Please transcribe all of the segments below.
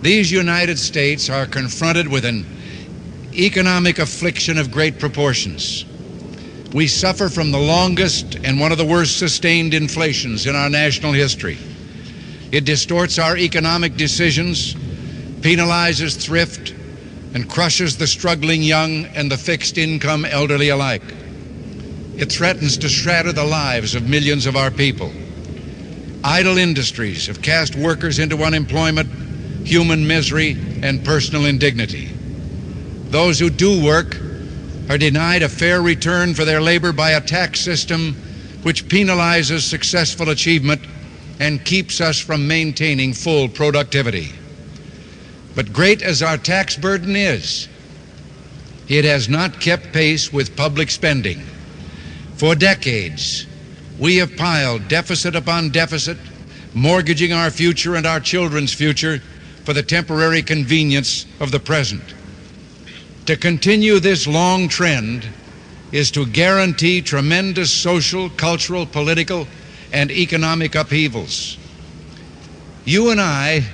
These United States are confronted with an economic affliction of great proportions. We suffer from the longest and one of the worst sustained inflations in our national history. It distorts our economic decisions, penalizes thrift, and crushes the struggling young and the fixed-income elderly alike. It threatens to shatter the lives of millions of our people. Idle industries have cast workers into unemployment, human misery, and personal indignity. Those who do work are denied a fair return for their labor by a tax system which penalizes successful achievement and keeps us from maintaining full productivity. But great as our tax burden is, it has not kept pace with public spending. For decades, we have piled deficit upon deficit, mortgaging our future and our children's future for the temporary convenience of the present. To continue this long trend is to guarantee tremendous social, cultural, political, and economic upheavals. You and I,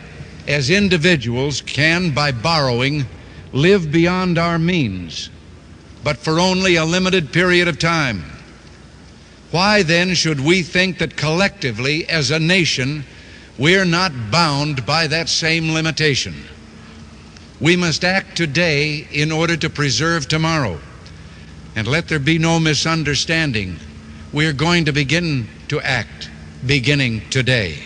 as individuals, can, by borrowing, live beyond our means, but for only a limited period of time. Why then should we think that collectively, as a nation, we're not bound by that same limitation? We must act today in order to preserve tomorrow. And let there be no misunderstanding. We're going to begin to act beginning today.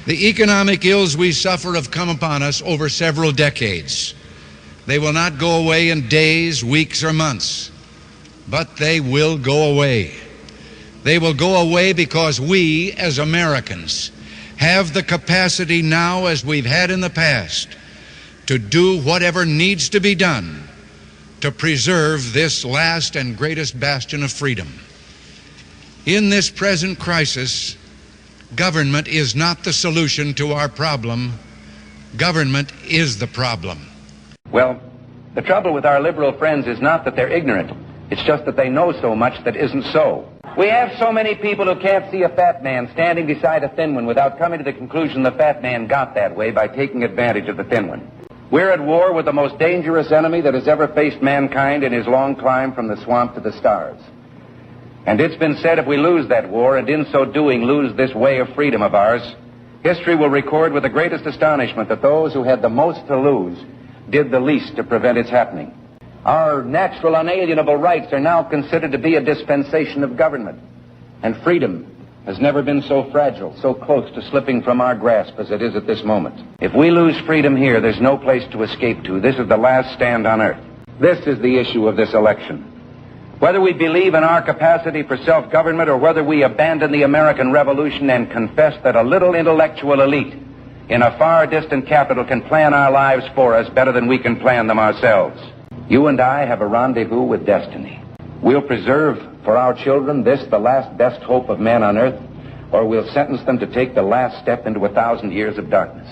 The economic ills we suffer have come upon us over several decades. They will not go away in days, weeks, or months, but they will go away. They will go away because we, as Americans, have the capacity now, as we've had in the past, to do whatever needs to be done to preserve this last and greatest bastion of freedom. In this present crisis, government is not the solution to our problem. Government is the problem. Well, the trouble with our liberal friends is not that they're ignorant. It's just that they know so much that isn't so. We have so many people who can't see a fat man standing beside a thin one without coming to the conclusion the fat man got that way by taking advantage of the thin one. We're at war with the most dangerous enemy that has ever faced mankind in his long climb from the swamp to the stars. And it's been said if we lose that war, and in so doing lose this way of freedom of ours, history will record with the greatest astonishment that those who had the most to lose did the least to prevent its happening. Our natural unalienable rights are now considered to be a dispensation of government, and freedom has never been so fragile, so close to slipping from our grasp as it is at this moment. If we lose freedom here, there's no place to escape to. This is the last stand on earth. This is the issue of this election. Whether we believe in our capacity for self-government or whether we abandon the American Revolution and confess that a little intellectual elite in a far distant capital can plan our lives for us better than we can plan them ourselves. You and I have a rendezvous with destiny. We'll preserve for our children this, the last best hope of man on earth, or we'll sentence them to take the last step into 1,000 years of darkness.